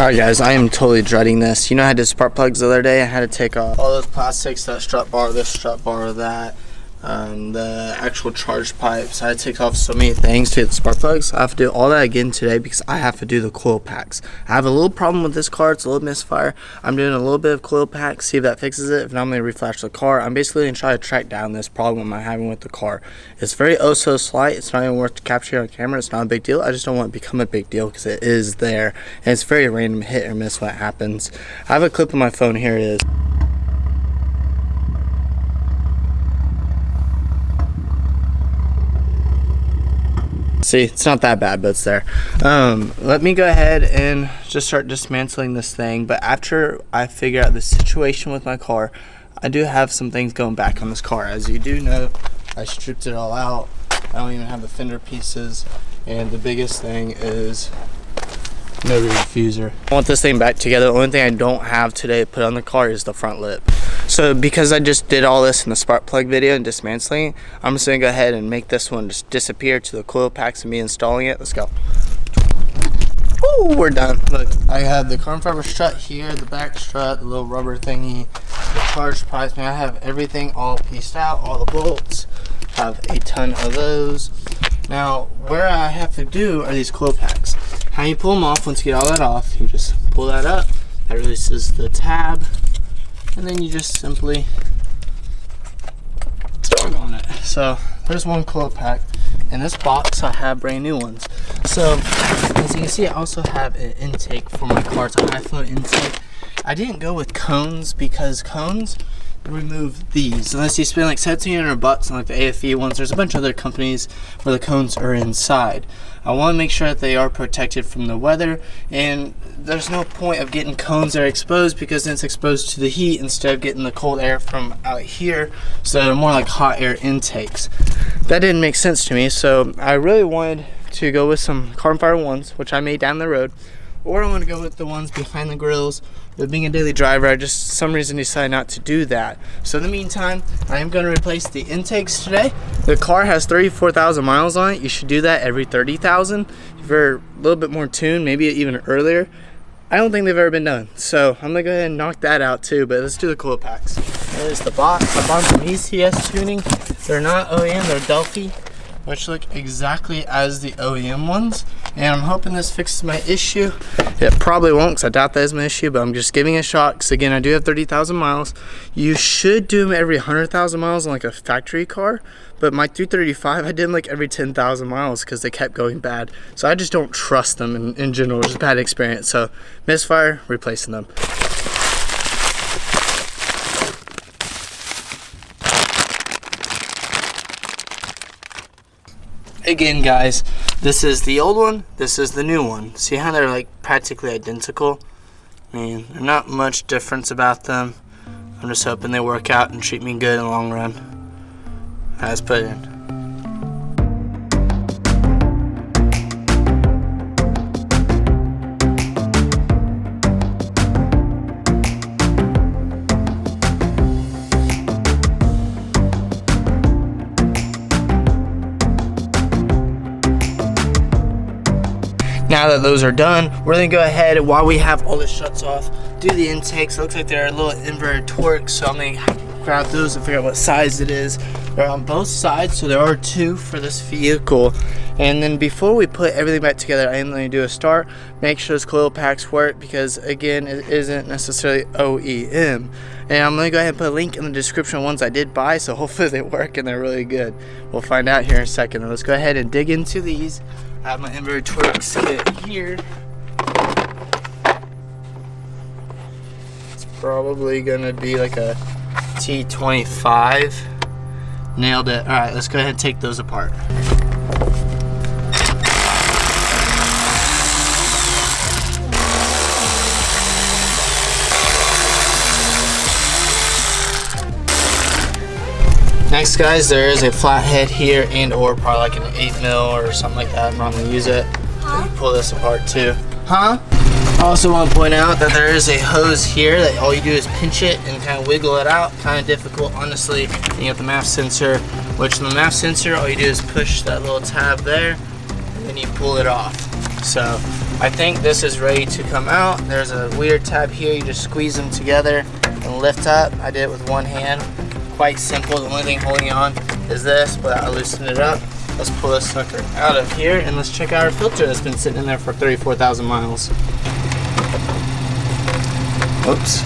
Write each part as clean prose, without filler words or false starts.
Alright guys, I am totally dreading this. You know, I had to spark plugs the other day. I had to take off all those plastics, that strut bar, this strut bar, that, the actual charge pipes. I had to take off so many things to get the spark plugs. I have to do all that again today because I have to do the coil packs. I have a little problem with this car. It's a little misfire. I'm doing a little bit of coil pack, see if that fixes it. If not, I'm going to reflash the car. I'm basically going to try to track down this problem I'm having with the car. It's very oh so slight. It's not even worth capturing on camera. It's not a big deal. I just don't want it to become a big deal because it is there. And it's very random hit or miss when it happens. I have a clip on my phone. Here it is. See, it's not that bad, but it's there. Let me go ahead and just start dismantling this thing. But after I figure out the situation with my car, I do have some things going back on this car. As you do know, I stripped it all out. I don't even have the fender pieces. And the biggest thing is no diffuser. I want this thing back together. The only thing I don't have today to put on the car is the front lip. So because I just did all this in the spark plug video and dismantling it, I'm just gonna go ahead and make this one just disappear to the coil packs and me installing it. Let's go. Woo, we're done. Look, I have the carbon fiber strut here, the back strut, the little rubber thingy, the charge pipes. I have everything all pieced out, all the bolts. Have a ton of those. Now, where I have to do are these coil packs. How you pull them off, once you get all that off, you just pull that up. That releases the tab. And then you just simply tug on it. So there's one coil pack. In this box I have brand new ones. So as you can see, I also have an intake for my car. It's a high flow intake. I didn't go with cones because cones remove these unless you spend like $1,700 on like the AFE ones. There's a bunch of other companies where the cones are inside. I want to make sure that they are protected from the weather, and there's no point of getting cones that are exposed because then it's exposed to the heat instead of getting the cold air from out here, so they're more like hot air intakes. That didn't make sense to me, so I really wanted to go with some carbon fiber ones, which I made down the road, or I want to go with the ones behind the grills. With being a daily driver, I just for some reason decided not to do that. So in the meantime, I am going to replace the intakes today. The car has 34,000 miles on it. You should do that every 30,000. If you're a little bit more tuned, maybe even earlier. I don't think they've ever been done. So I'm going to go ahead and knock that out too, but let's do the coil packs. There's the box. I bought some ECS tuning. They're not OEM, they're Delphi, which look exactly as the OEM ones, and I'm hoping this fixes my issue. It probably won't because I doubt that is my issue, but I'm just giving it a shot because again, I do have 30,000 miles. You should do them every 100,000 miles on like a factory car, but my 335, I did them like every 10,000 miles because they kept going bad. So I just don't trust them in general. It's a bad experience. So misfire, replacing them. Again guys, this is the old one, this is the new one. See how they're like practically identical? I mean, there's not much difference about them. I'm just hoping they work out and treat me good in the long run. Let's put it in. Now that those are done, we're gonna go ahead, while we have all the struts off, do the intakes. It looks like they're a little inverted torque, so I'm gonna grab those and figure out what size it is. They're on both sides, so there are two for this vehicle. And then before we put everything back together, I am gonna do a start, make sure those coil packs work, because again, it isn't necessarily OEM. And I'm gonna go ahead and put a link in the description of ones I did buy, so hopefully they work and they're really good. We'll find out here in a second. Let's go ahead and dig into these. I have my inverted torque kit here. It's probably gonna be like a T25. Nailed it. All right, let's go ahead and take those apart. Next guys, there is a flathead here and or probably like an 8mm or something like that. I'm not gonna use it. Huh? You pull this apart too. Huh? I also want to point out that there is a hose here that all you do is pinch it and kind of wiggle it out. Kind of difficult, honestly. You have the MAF sensor, which in the MAF sensor, all you do is push that little tab there and then you pull it off. So I think this is ready to come out. There's a weird tab here, you just squeeze them together and lift up. I did it with one hand, quite simple. The only thing holding on is this, but I loosened it up. Let's pull this sucker out of here and let's check out our filter that's been sitting in there for 34,000 miles. Oops.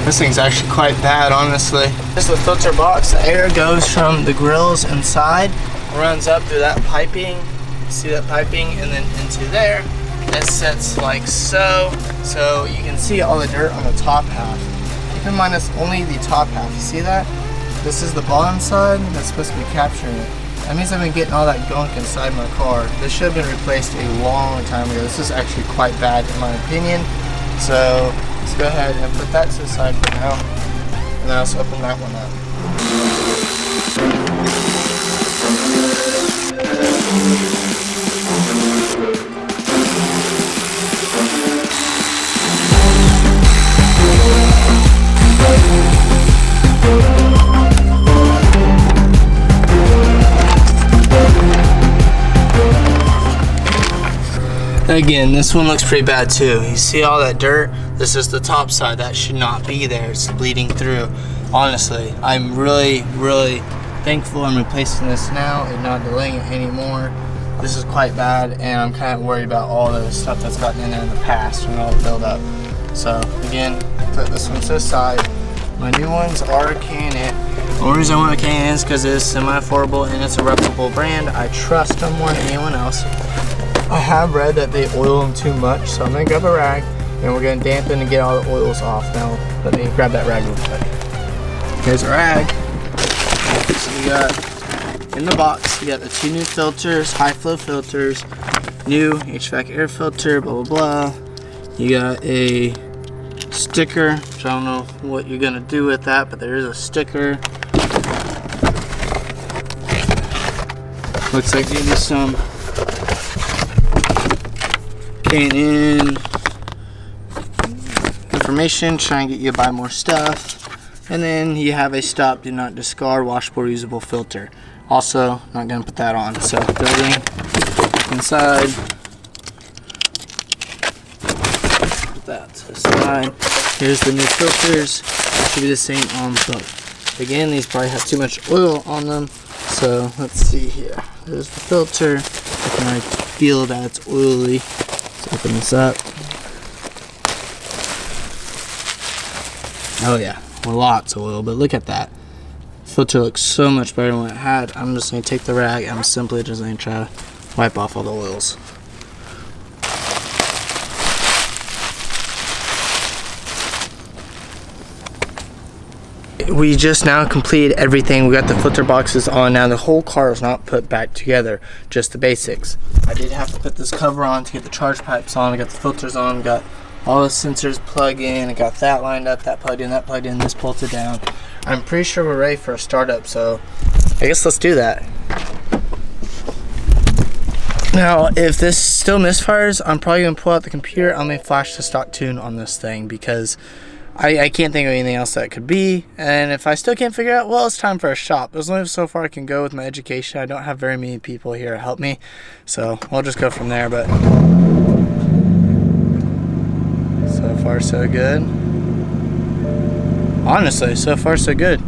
This thing's actually quite bad, honestly. This is the filter box. The air goes from the grills inside, runs up through that piping. See that piping, and then into there. It sits like so. So you can see all the dirt on the top half. Keep in mind, it's only the top half. You see that? This is the bottom side that's supposed to be capturing it. That means I've been getting all that gunk inside my car. This should have been replaced a long time ago. This is actually quite bad in my opinion. So let's go ahead and put that to the side for now. And then let's open that one up. Again, this one looks pretty bad too. You see all that dirt? This is the top side. That should not be there. It's bleeding through. Honestly, I'm really thankful I'm replacing this now and not delaying it anymore. This is quite bad, and I'm kind of worried about all the stuff that's gotten in there in the past and all the buildup. So again, put this one to the side. My new ones are Canon. The only reason I want a Canon is because it's semi-affordable and it's a reputable brand. I trust them more than anyone else. I have read that they oil them too much, so I'm gonna grab a rag and we're gonna dampen and get all the oils off. Now, let me grab that rag real quick. Here's a rag. So we got, in the box, we got the 2 new filters, high flow filters, new HVAC air filter, blah, blah, blah. You got a sticker, which I don't know what you're gonna do with that, but there is a sticker. Looks like maybe some Canon information, try and get you to buy more stuff. And then you have a stop, do not discard, washable, reusable filter. Also, not gonna put that on. So building inside, put that to the side. Here's the new filters. It should be the same on both. Again, these probably have too much oil on them. So let's see here. There's the filter. I can already feel that it's oily. Let's open this up. Oh yeah, lots of oil, but look at that. Filter looks so much better than what it had. I'm just going to take the rag and I'm simply just going to try to wipe off all the oils. We just now completed everything. We got the filter boxes on. Now the whole car is not put back together, just the basics. I did have to put this cover on to get the charge pipes on. I got the filters on, got all the sensors plug in. I got that lined up, that plugged in, this bolted down. I'm pretty sure we're ready for a startup, so I guess let's do that. Now, if this still misfires, I'm probably gonna pull out the computer. I'm gonna flash the stock tune on this thing because I can't think of anything else that it could be. And if I still can't figure out, well, it's time for a shop. There's only so far I can go with my education. I don't have very many people here to help me, so we'll just go from there. But so far, so good. Honestly, so far, so good.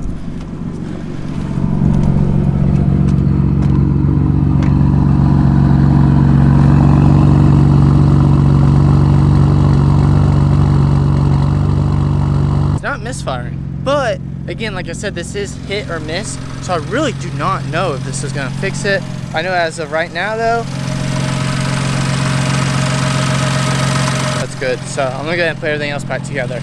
Not misfiring, but again, like I said, this is hit or miss, so I really do not know if this is going to fix it. I know as of right now though, that's good. So I'm gonna go ahead and put everything else back together.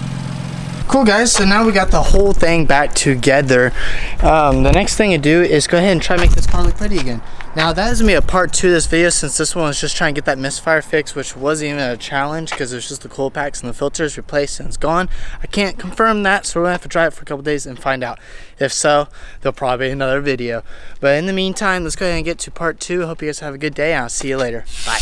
Cool guys, so now we got the whole thing back together. The next thing to do is go ahead and try to make this car look pretty again. Now that is gonna be a part 2 of this video, since this one was just trying to get that misfire fix, which wasn't even a challenge because it was just the coil packs and the filters replaced and it's gone. I can't confirm that, so we're gonna have to try it for a couple days and find out. If so, there'll probably be another video. But in the meantime, let's go ahead and get to part 2. Hope you guys have a good day, and I'll see you later. Bye.